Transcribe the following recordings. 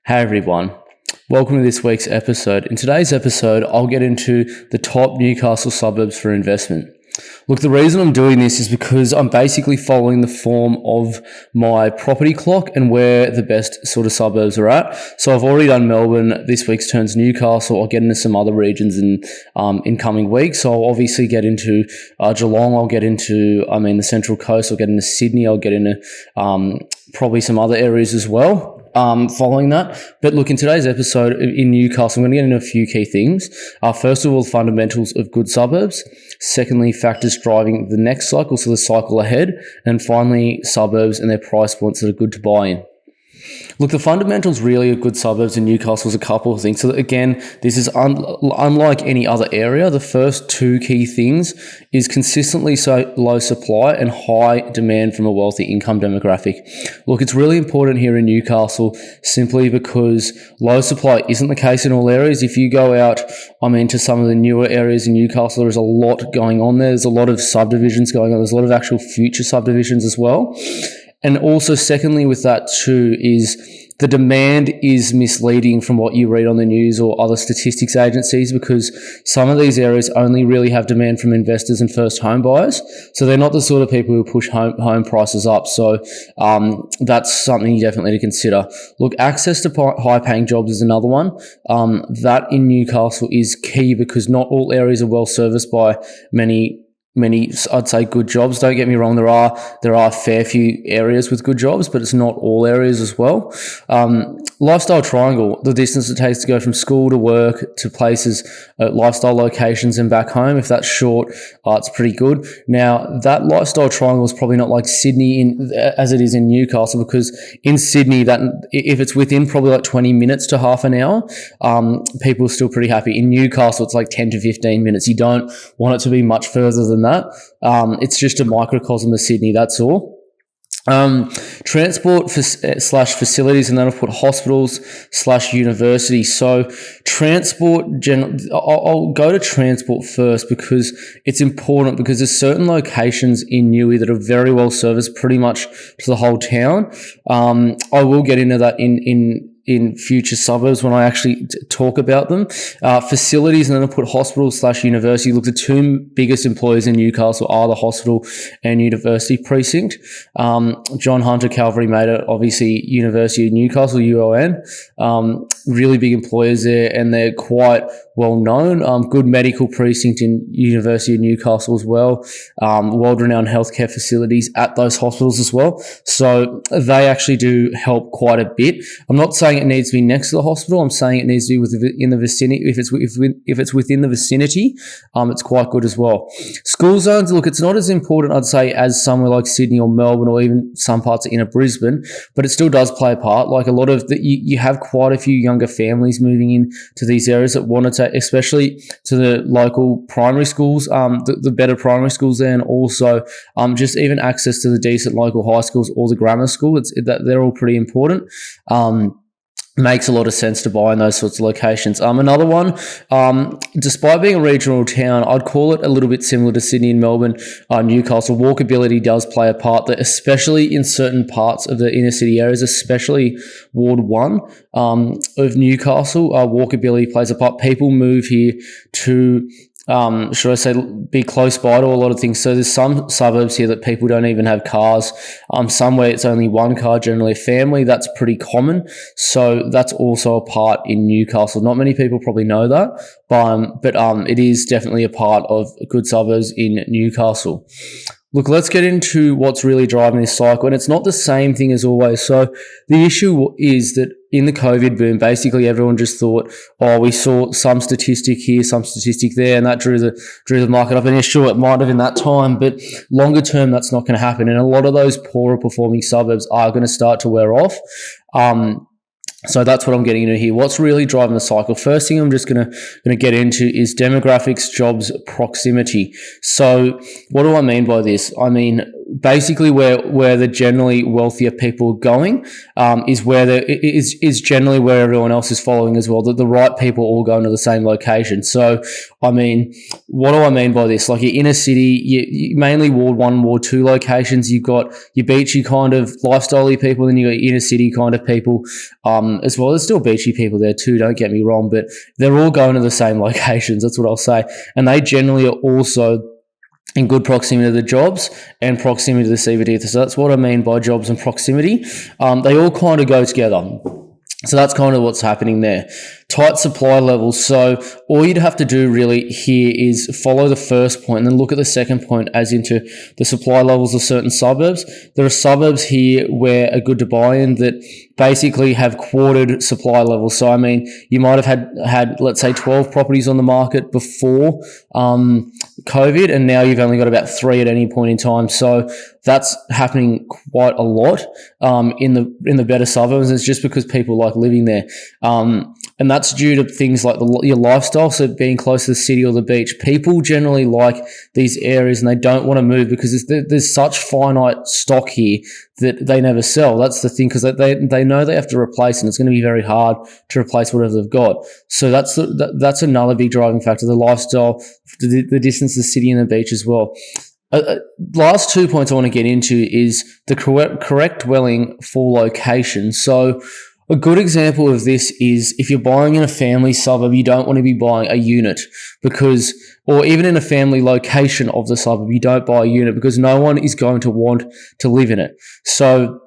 Hey everyone, welcome to this week's episode. In today's episode, I'll get into the top Newcastle suburbs for investment. Look, the reason I'm doing this is because I'm basically following the form of my property clock and where the best sort of suburbs are at. So I've already done Melbourne. This week's turns Newcastle. I'll get into some other regions in coming weeks. So I'll obviously get into Geelong. I'll get into, the Central Coast. I'll get into Sydney. I'll get into probably some other areas as well. Following that. But look, in today's episode in Newcastle, I'm going to get into a few key things. First of all, fundamentals of good suburbs. Secondly, factors driving the next cycle, so the cycle ahead. And finally, suburbs and their price points that are good to buy in. Look, the fundamentals really of good suburbs in Newcastle is a couple of things. So again, this is unlike any other area. The first two key things is consistently low supply and high demand from a wealthy income demographic. Look, it's really important here in Newcastle simply because low supply isn't the case in all areas. If you go out, to some of the newer areas in Newcastle, there's a lot going on there. There's a lot of subdivisions going on. There's a lot of actual future subdivisions as well. And also, secondly, with that too, is the demand is misleading from what you read on the news or other statistics agencies, because some of these areas only really have demand from investors and first home buyers. So they're not the sort of people who push home prices up. So that's something you definitely need to consider. Look, access to high paying jobs is another one. That in Newcastle is key because not all areas are well serviced by many, I'd say, good jobs. Don't get me wrong, there are a fair few areas with good jobs, but it's not all areas as well. Lifestyle triangle, the distance it takes to go from school to work to places, lifestyle locations and back home. If that's short, it's pretty good. Now, that lifestyle triangle is probably not like Sydney as it is in Newcastle, because in Sydney, that if it's within probably like 20 minutes to half an hour, people are still pretty happy. In Newcastle, it's like 10 to 15 minutes. You don't want it to be much further than that. It's just a microcosm of Sydney, that's all. Transport slash facilities, and then I've put hospitals slash university. So transport, I'll go to transport first because it's important, because there's certain locations in Newey that are very well serviced pretty much to the whole town. I will get into that in future suburbs when I actually talk about them. Facilities, and then I'll put hospitals slash university. Look, the two biggest employers in Newcastle are the hospital and university precinct. John Hunter Calvary made it, obviously, University of Newcastle, UON. Really big employers there, and they're quite well known. Good medical precinct in University of Newcastle as well. World-renowned healthcare facilities at those hospitals as well. So they actually do help quite a bit. I'm not saying it needs to be next to the hospital. I'm saying it needs to be in the vicinity. If it's within the vicinity, it's quite good as well. School zones, look, it's not as important, I'd say, as somewhere like Sydney or Melbourne or even some parts of inner Brisbane, but it still does play a part. Like a lot of you have quite a few younger families moving in to these areas that want to take, especially to the local primary schools, the better primary schools there, and also just even access to the decent local high schools or the grammar school. They're all pretty important. Makes a lot of sense to buy in those sorts of locations. Another one, despite being a regional town, I'd call it a little bit similar to Sydney and Melbourne, Newcastle. Walkability does play a part, that especially in certain parts of the inner city areas, especially Ward 1 of Newcastle, walkability plays a part. People move here to should I say, be close by to a lot of things. So there's some suburbs here that people don't even have cars. Somewhere it's only one car, generally a family. That's pretty common. So that's also a part in Newcastle. Not many people probably know that, but it is definitely a part of good suburbs in Newcastle. Look, let's get into what's really driving this cycle. And it's not the same thing as always. So the issue is that in the COVID boom, basically everyone just thought, we saw some statistic here, some statistic there, and that drew the market up. And sure, it might have in that time, but longer term, that's not going to happen. And a lot of those poorer performing suburbs are going to start to wear off. So that's what I'm getting into here. What's really driving the cycle? First thing I'm just going to get into is demographics, jobs, proximity. So what do I mean by this? I mean, basically where the generally wealthier people are going, is where is generally where everyone else is following as well. That the right people all go into the same location. So, I mean, what do I mean by this? Like your inner city, you mainly Ward 1, Ward 2 locations. You've got your beachy kind of lifestyle-y people, then you've got your inner city kind of people as well. There's still beachy people there too, don't get me wrong, but they're all going to the same locations. That's what I'll say. And they generally are also in good proximity to the jobs and proximity to the CBD. So that's what I mean by jobs and proximity. They all kind of go together. So that's kind of what's happening there. Tight supply levels. So all you'd have to do really here is follow the first point and then look at the second point as into the supply levels of certain suburbs. There are suburbs here where are good to buy in that basically have quartered supply levels. So, I mean, you might have had let's say 12 properties on the market before COVID, and now you've only got about 3 at any point in time. So that's happening quite a lot in the better suburbs. It's just because people like living there. And that's due to things like your lifestyle, so being close to the city or the beach. People generally like these areas and they don't want to move because there's such finite stock here that they never sell. That's the thing, because they know they have to replace, and it's going to be very hard to replace whatever they've got. So that's another big driving factor, the lifestyle, the distance to the city and the beach as well. Last 2 points I want to get into is the correct dwelling for location. So a good example of this is if you're buying in a family suburb, you don't want to be buying a unit or even in a family location of the suburb, you don't buy a unit because no one is going to want to live in it. So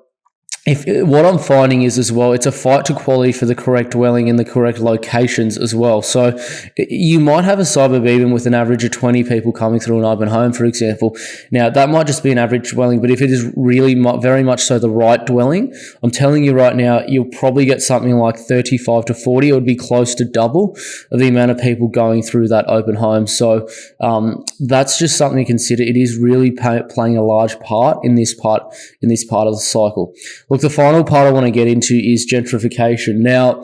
what I'm finding is as well, it's a fight to quality for the correct dwelling in the correct locations as well. So you might have a suburb even with an average of 20 people coming through an open home, for example. Now, that might just be an average dwelling, but if it is really very much so the right dwelling, I'm telling you right now, you'll probably get something like 35 to 40. It would be close to double the amount of people going through that open home. So that's just something to consider. It is really playing a large part in this part of the cycle. Look, the final part I want to get into is gentrification. Now,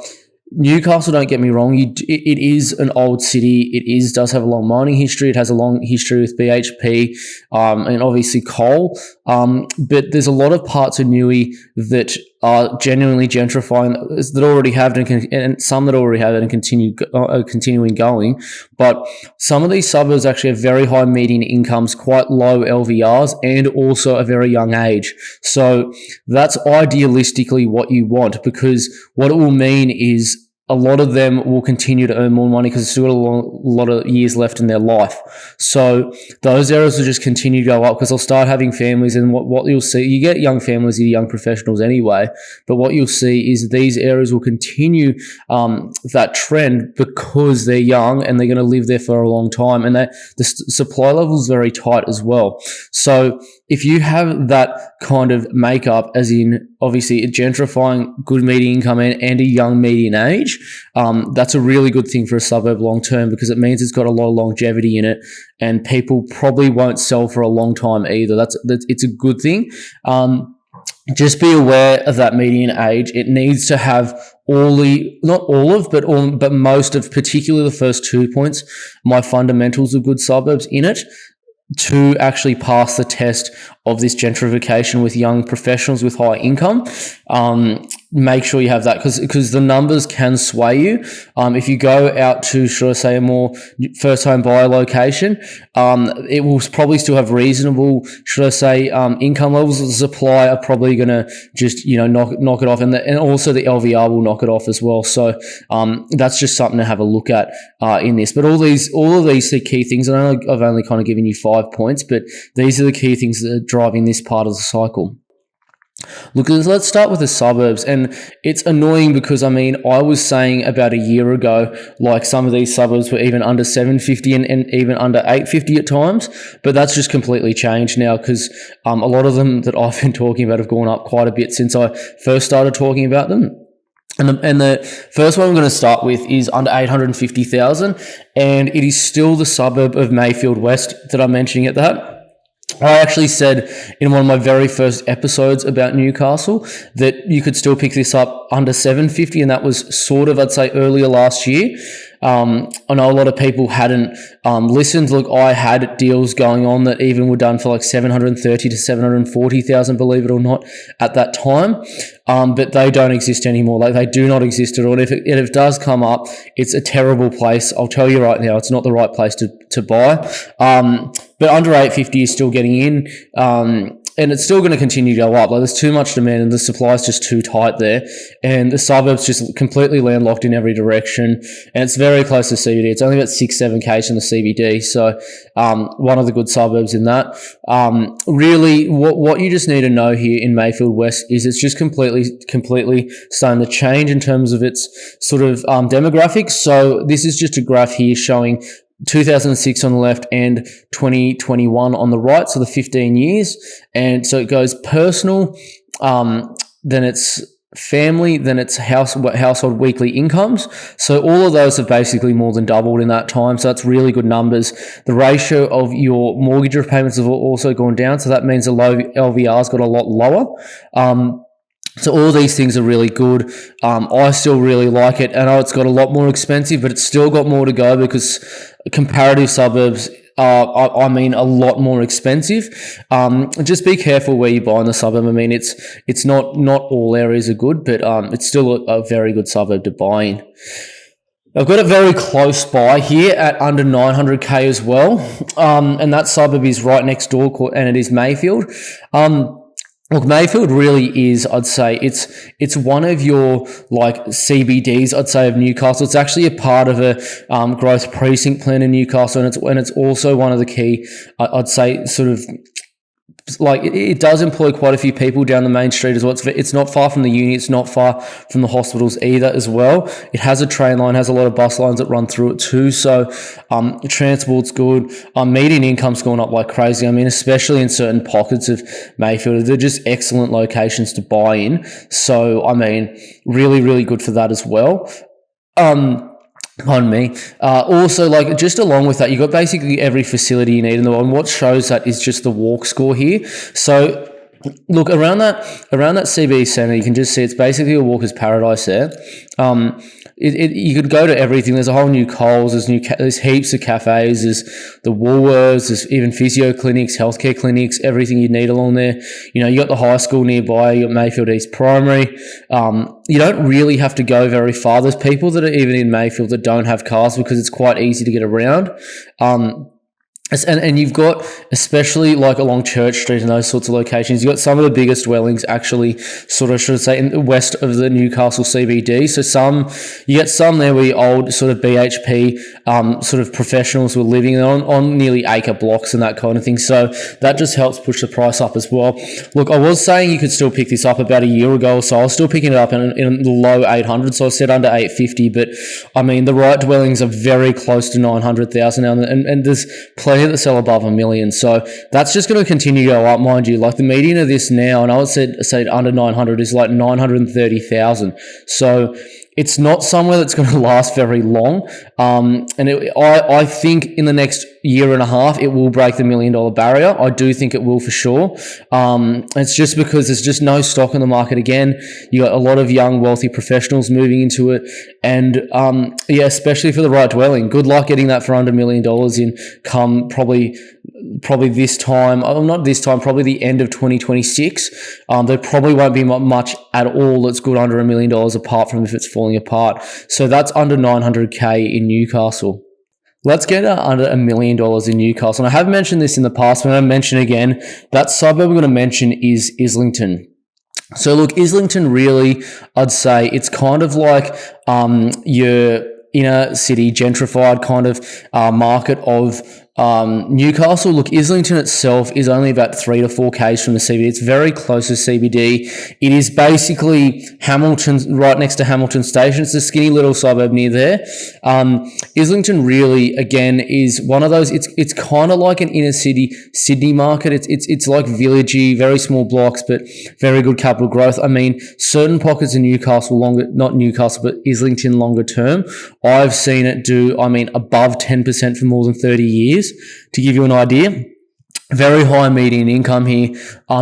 Newcastle, don't get me wrong, it is an old city. It does have a long mining history. It has a long history with BHP and obviously coal. But there's a lot of parts of Newey that are genuinely gentrifying, that already have it, and some that already have it and continuing going. But some of these suburbs actually have very high median incomes, quite low LVRs, and also a very young age. So that's idealistically what you want, because what it will mean is a lot of them will continue to earn more money because it's still got a lot of years left in their life. So those areas will just continue to go up because they'll start having families, and what you'll see, you get young families, you young professionals anyway, but what you'll see is these areas will continue that trend because they're young and they're going to live there for a long time, and the supply level is very tight as well. So if you have that kind of makeup, as in obviously gentrifying, good median income and a young median age, that's a really good thing for a suburb long term, because it means it's got a lot of longevity in it, and people probably won't sell for a long time either. It's a good thing. Just be aware of that median age. It needs to have but most of, particularly the first 2 points, my fundamentals of good suburbs in it, to actually pass the test of this gentrification with young professionals with high income. Make sure you have that, because the numbers can sway you. If you go out to, should I say, a more first home buyer location, it will probably still have reasonable, should I say, income levels. The supply are probably going to just, knock it off, and also the LVR will knock it off as well. So that's just something to have a look at in this. But all of these key things, and I've only kind of given you 5 points, but these are the key things that are driving this part of the cycle. Look, let's start with the suburbs, and it's annoying because, I was saying about a year ago, like some of these suburbs were even under 750 and even under 850 at times, but that's just completely changed now, because a lot of them that I've been talking about have gone up quite a bit since I first started talking about them. And the first one I'm going to start with is under 850,000, and it is still the suburb of Mayfield West that I'm mentioning at that. I actually said in one of my very first episodes about Newcastle that you could still pick this up under 750, and that was sort of, I'd say, earlier last year. I know a lot of people hadn't listened. Look, I had deals going on that even were done for like 730 to 740,000, believe it or not, at that time. But they don't exist anymore. Like, they do not exist at all. If it does come up, it's a terrible place. I'll tell you right now, it's not the right place to buy. But under 850 is still getting in. And it's still going to continue to go up. Like, there's too much demand and the supply is just too tight there. And the suburbs just completely landlocked in every direction. And it's very close to CBD. It's only about 6-7 k's from the CBD. So, one of the good suburbs in that. Really, what you just need to know here in Mayfield West is it's just completely starting to change in terms of its sort of demographics. So this is just a graph here showing 2006 on the left and 2021 on the right, so the 15 years. And so it goes personal, then it's family, then it's household weekly incomes. So all of those have basically more than doubled in that time. So that's really good numbers. The ratio of your mortgage repayments have also gone down. So that means the low LVR's got a lot lower. So all these things are really good. I still really like it. I know it's got a lot more expensive, but it's still got more to go because comparative suburbs are, a lot more expensive. Just be careful where you buy in the suburb. I mean, it's not all areas are good, but it's still a very good suburb to buy in. I've got it very close by here at under 900k as well. And that suburb is right next door, and it is Mayfield. Look, Mayfield really is, I'd say, it's one of your like CBDs, I'd say, of Newcastle. It's actually a part of a growth precinct plan in Newcastle, and it's also one of the key, I'd say, sort of, like, it does employ quite a few people down the main street as well. It's not far from the uni. It's not far from the hospitals either as well. It has a train line, has a lot of bus lines that run through it too. So transport's good. Median income's gone up like crazy. I mean, especially in certain pockets of Mayfield. They're just excellent locations to buy in. So, I mean, really, really good for that as well. Pardon me. Also, like, just along with that, you've got basically every facility you need in the world. And what shows that is just the walk score here. So, look, around that CBD centre, you can just see it's basically a walker's paradise there. You could go to everything. There's a whole new Coles. There's heaps of cafes. There's the Woolworths. There's even physio clinics, healthcare clinics, everything you need along there. You know, you got the high school nearby. You got Mayfield East Primary. You don't really have to go very far. There's people that are even in Mayfield that don't have cars because it's quite easy to get around. And you've got, especially like along Church Street and those sorts of locations, you've got some of the biggest dwellings actually sort of, should I say, in the west of the Newcastle CBD. So you get some there where old sort of BHP sort of professionals were living on nearly acre blocks and that kind of thing. So that just helps push the price up as well. Look, I was saying you could still pick this up about a year ago, so I was still picking it up in the low 800s. So I said under 850, but I mean, the right dwellings are very close to 900,000 now, and there's plenty that sell above $1 million. So that's just going to continue to go up, mind you. Like, the median of this now, and I would say under 900 is like 930,000. So it's not somewhere that's going to last very long. I think in the next year and a half, it will break the $1 million barrier. I do think it will for sure. It's just because there's just no stock in the market again. You got a lot of young, wealthy professionals moving into it. And especially for the right dwelling. Good luck getting that for under $1 million in come probably this time, not this time, probably the end of 2026. There probably won't be much at all that's good under $1 million apart from if it's falling apart. So that's under 900k in Newcastle. Let's get under $1 million in Newcastle. And I have mentioned this in the past, but I'm going to mention again. That suburb I'm going to mention is Islington. So look, Islington really, I'd say it's kind of like your inner city gentrified kind of market of Newcastle. Look, Islington itself is only about 3 to 4 k's from the CBD. It's very close to CBD. It is basically Hamilton, right next to Hamilton Station. It's a skinny little suburb near there. Islington really, again, is one of those. It's kind of like an inner city Sydney market. It's like villagey, very small blocks, but very good capital growth. I mean, certain pockets in Newcastle not Newcastle, but Islington longer term, I've seen it do, above 10% for more than 30 years. To give you an idea, very high median income here.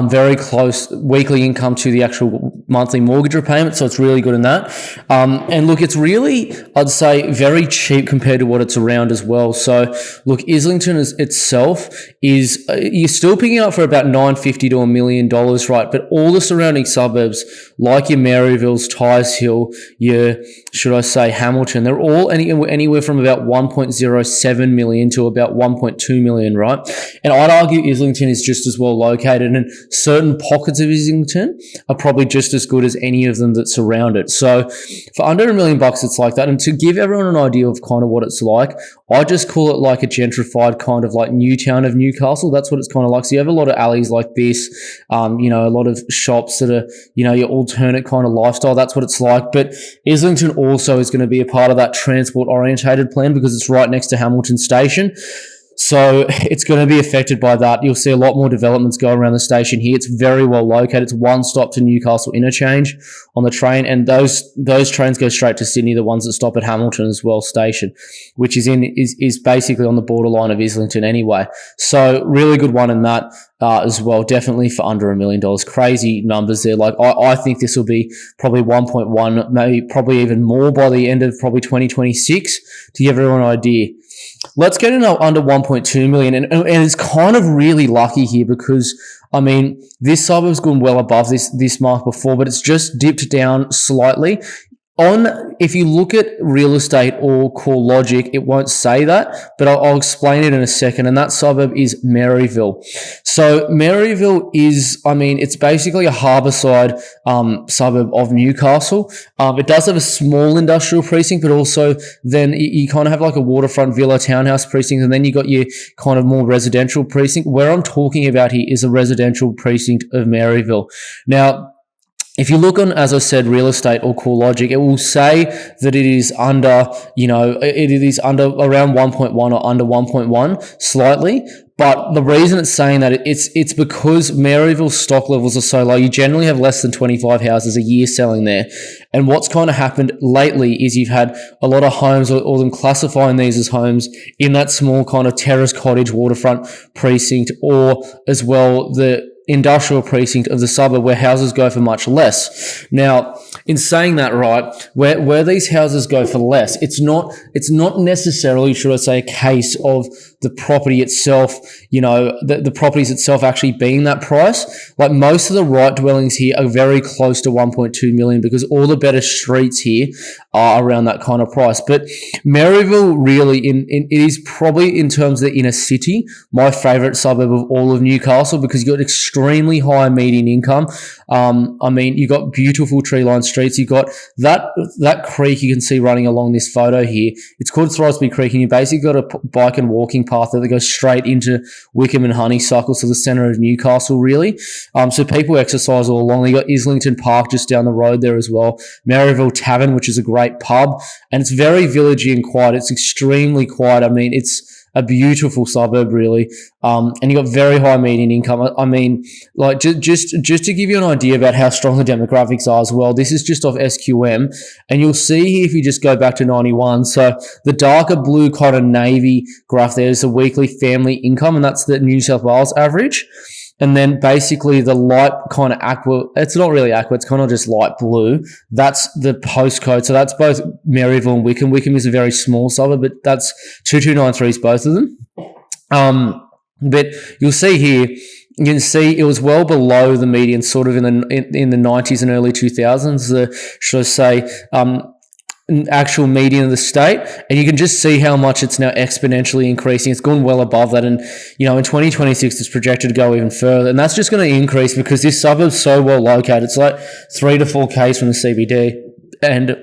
very close weekly income to the actual monthly mortgage repayment. So it's really good in that. And look, it's really, I'd say, very cheap compared to what it's around as well. So look, Islington itself is, you're still picking up for about $950 to $1 million, right? But all the surrounding suburbs, like your Maryvilles, Tyres Hill, your, should I say, Hamilton, they're all anywhere from about 1.07 million to about 1.2 million, right? And I'd argue Islington is just as well located, and certain pockets of Islington are probably just as good as any of them that surround it. So for under $1 million, it's like that. And to give everyone an idea of kind of what it's like, I just call it like a gentrified kind of like new town of Newcastle. That's what it's kind of like. So you have a lot of alleys like this, a lot of shops that are, your alternate kind of lifestyle. That's what it's like. But Islington also is going to be a part of that transport orientated plan because it's right next to Hamilton Station. So it's going to be affected by that. You'll see a lot more developments go around the station here. It's very well located. It's one stop to Newcastle interchange on the train, and those trains go straight to Sydney, the ones that stop at Hamilton as well station, which is basically on the borderline of Islington anyway. So really good one in that as well. Definitely for under $1 million. Crazy numbers there. Like I think this will be probably 1.1, maybe probably even more by the end of probably 2026 to give everyone an idea. Let's get in under 1.2 million. And it's kind of really lucky here because, this suburb's gone well above this mark before, but it's just dipped down slightly. If you look at real estate or core logic, it won't say that, but I'll explain it in a second. And that suburb is Maryville. So Maryville is, it's basically a harbourside suburb of Newcastle. It does have a small industrial precinct, but also then you kind of have like a waterfront villa townhouse precinct, and then you got your kind of more residential precinct. Where I'm talking about here is a residential precinct of Maryville. Now, if you look on, as I said, real estate or core logic, it will say that it is under, it is under around 1.1 or under 1.1 slightly. But the reason it's saying that it's because Maryville's stock levels are so low. You generally have less than 25 houses a year selling there. And what's kind of happened lately is you've had a lot of homes or them classifying these as homes in that small kind of terrace cottage waterfront precinct, or as well the industrial precinct of the suburb where houses go for much less. Now, in saying that, right, where these houses go for less, it's not necessarily, should I say, a case of the property itself, the properties itself actually being that price. Like most of the right dwellings here are very close to 1.2 million because all the better streets here are around that kind of price. But Maryville really, it is probably in terms of the inner city, my favourite suburb of all of Newcastle because you've got extremely high median income. You got beautiful tree-lined streets. You got that creek you can see running along this photo here. It's called Throsby Creek, and you basically got a bike and walking path that goes straight into Wickham and Honeysuckle, so the centre of Newcastle, really. So people exercise all along. You got Islington Park just down the road there as well. Maryville Tavern, which is a great pub, and it's very villagey and quiet. It's extremely quiet. It's a beautiful suburb, really. And you got very high median income. Just to give you an idea about how strong the demographics are as well, this is just off SQM, and you'll see here if you just go back to 91. So the darker blue kind of navy graph there is the weekly family income, and that's the New South Wales average. And then basically the light kind of aqua, it's not really aqua, it's kind of just light blue. That's the postcode. So that's both Maryville and Wickham. Wickham is a very small suburb, but that's 2293 is both of them. But you'll see here, you can see it was well below the median sort of in the 90s and early 2000s, should I say, actual median of the state, and you can just see how much it's now exponentially increasing. It's gone well above that, and in 2026 it's projected to go even further, and that's just going to increase because this suburb's so well located. It's like 3 to 4 k's from the CBD, and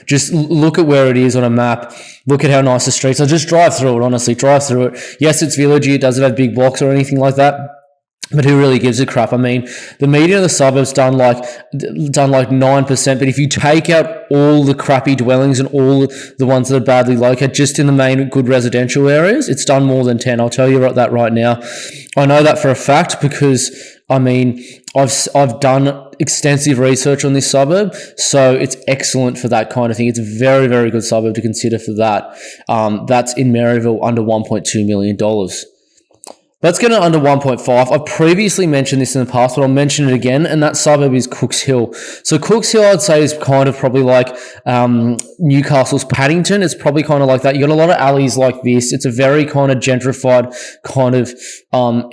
just look at where it is on a map. Look at how nice the streets are. Just drive through it, honestly. Drive through it. Yes, it's villagey. It doesn't have big blocks or anything like that. But who really gives a crap? The median of the suburbs done like 9%. But if you take out all the crappy dwellings and all the ones that are badly located, just in the main good residential areas, it's done more than 10. I'll tell you that right now. I know that for a fact because I've done extensive research on this suburb, so it's excellent for that kind of thing. It's a very, very good suburb to consider for that. That's in Maryville under $1.2 million. Let's get it under 1.5. I've previously mentioned this in the past, but I'll mention it again, and that suburb is Cooks Hill. So Cooks Hill, I'd say, is kind of probably like Newcastle's Paddington. It's probably kind of like that. You got a lot of alleys like this. It's a very kind of gentrified kind of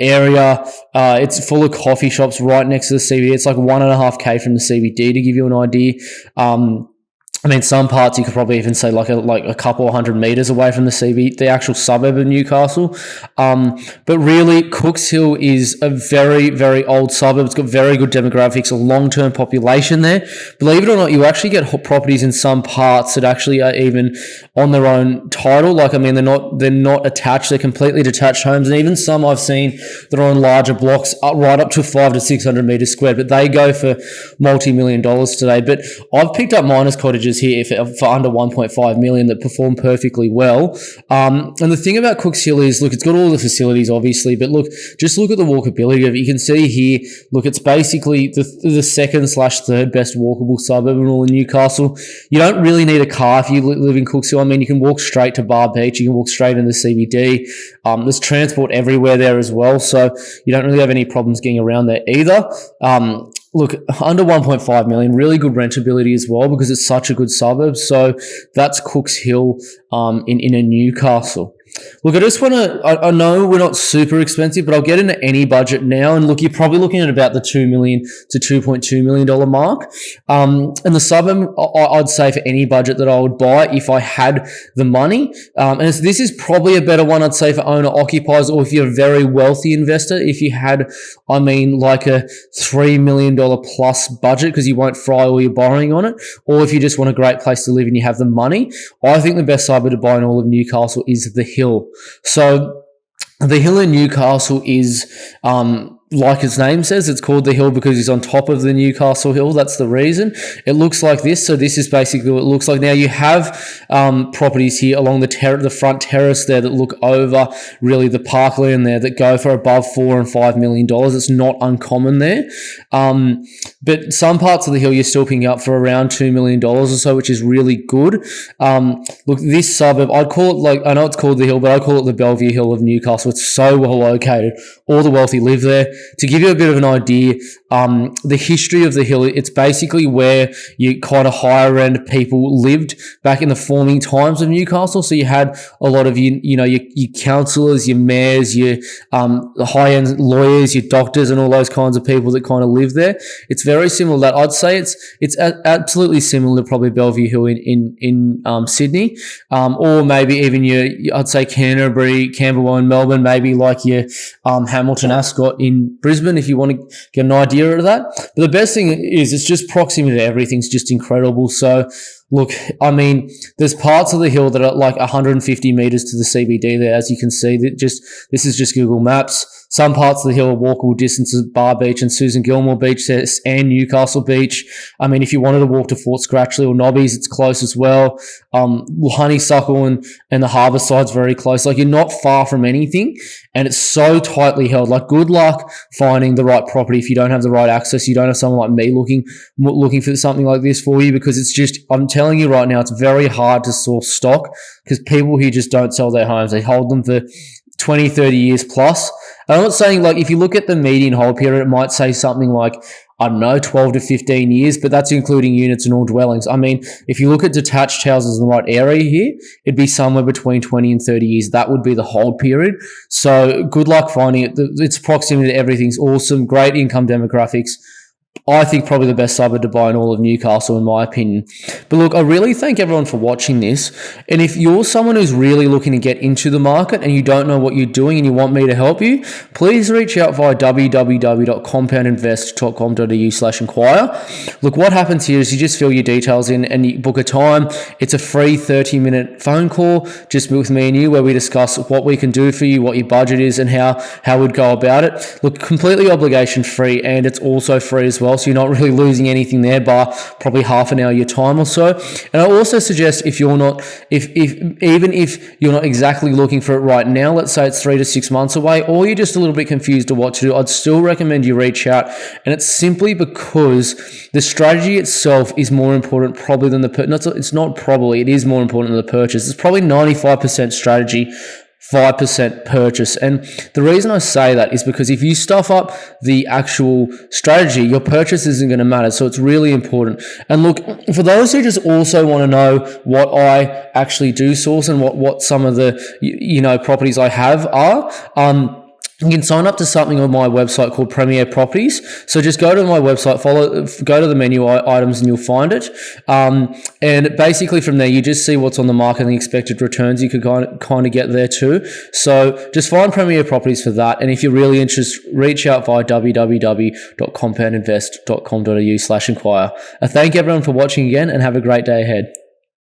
area. It's full of coffee shops right next to the CBD. It's like 1.5K from the CBD, to give you an idea. I mean, some parts you could probably even say like a couple of 100 meters away from the actual suburb of Newcastle. But really, Cooks Hill is a very, very old suburb. It's got very good demographics, a long-term population there. Believe it or not, you actually get properties in some parts that actually are even on their own title. Like, I mean, they're not attached. They're completely detached homes, and even some I've seen that are on larger blocks, right up to 500 to 600 meters squared. But they go for multi-million dollars today. But I've picked up miners' cottages here for under 1.5 million that perform perfectly well. And the thing about Cooks Hill is, look, it's got all the facilities, obviously, but look, just look at the walkability of it. You can see here, look, it's basically the second/third best walkable suburb in all of Newcastle. You don't really need a car if you live in Cooks Hill. I mean, you can walk straight to Bar Beach. You can walk straight into the CBD. There's transport everywhere there as well, so you don't really have any problems getting around there either. Look, under 1.5 million, really good rentability as well because it's such a good suburb. So that's Cooks Hill in a Newcastle. Look, I just want to, I know we're not super expensive, but I'll get into any budget now. And look, you're probably looking at about the $2 million to $2.2 million mark. And the suburb, I'd say for any budget that I would buy if I had the money. And this is probably a better one, I'd say, for owner occupiers, or if you're a very wealthy investor, if you had, I mean, like a $3 million plus budget because you won't fry all your borrowing on it, or if you just want a great place to live and you have the money. I think the best suburb to buy in all of Newcastle is the Hill. So the Hill in Newcastle is, like its name says, it's called the Hill because it's on top of the Newcastle Hill. That's the reason. It looks like this. So this is basically what it looks like. Now you have properties here along the front terrace there that look over really the parkland there that go for above $4 and $5 million. It's not uncommon there. But some parts of the Hill you're still picking up for around $2 million or so, which is really good. Look, this suburb, I'd call it, like, I know it's called the Hill, but I call it the Bellevue Hill of Newcastle. It's so well located. All the wealthy live there. To give you a bit of an idea, the history of the Hill, it's basically where you kind of higher end people lived back in the forming times of Newcastle. So you had a lot of your councillors, your mayors, your high end lawyers, your doctors, and all those kinds of people that kind of live there. It's very similar to that. I'd say it's absolutely similar to probably Bellevue Hill in Sydney, or maybe even I'd say Canterbury, Camberwell, and Melbourne, maybe like your Hamilton, Ascot in Brisbane, if you want to get an idea of that. But the best thing is it's just proximity to everything's just incredible. So look, I mean, there's parts of the Hill that are like 150 meters to the CBD there, as you can see. This is just Google Maps. Some parts of the Hill are walkable distances, Bar Beach and Susan Gilmore Beach and Newcastle Beach. I mean, if you wanted to walk to Fort Scratchley or Nobbies, it's close as well. Honeysuckle and the harbour side's very close. Like, you're not far from anything, and it's so tightly held. Like, good luck finding the right property if you don't have the right access. You don't have someone like me looking for something like this for you, because it's just, I'm telling you right now, it's very hard to source stock because people here just don't sell their homes. They hold them for 20, 30 years plus. And I'm not saying, like, if you look at the median hold period, it might say something like, I don't know, 12 to 15 years, but that's including units and all dwellings. I mean, if you look at detached houses in the right area here, it'd be somewhere between 20 and 30 years. That would be the hold period. So good luck finding it. Its proximity to everything's awesome. Great income demographics. I think probably the best suburb to buy in all of Newcastle, in my opinion. But look, I really thank everyone for watching this. And if you're someone who's really looking to get into the market and you don't know what you're doing and you want me to help you, please reach out via www.compoundinvest.com.au/inquire. Look, what happens here is you just fill your details in and you book a time. It's a free 30-minute phone call just with me and you, where we discuss what we can do for you, what your budget is, and how we'd go about it. Look, completely obligation free, and it's also free as well, so you're not really losing anything there by probably half an hour of your time or so. And I also suggest if you're not exactly looking for it right now, let's say it's 3 to 6 months away, or you're just a little bit confused of what to do, I'd still recommend you reach out. And it's simply because the strategy itself is more important probably than it is more important than the purchase. It's probably 95% strategy, 5% purchase. And the reason I say that is because if you stuff up the actual strategy, your purchase isn't going to matter. So it's really important. And look, for those who just also want to know what I actually do source and what some of the, properties I have are, you can sign up to something on my website called Premier Properties. So just go to my website, go to the menu items, and you'll find it. And basically from there, you just see what's on the market and the expected returns. You could kind of get there too. So just find Premier Properties for that. And if you're really interested, reach out via www.compoundinvest.com.au/inquire. I thank everyone for watching again and have a great day ahead.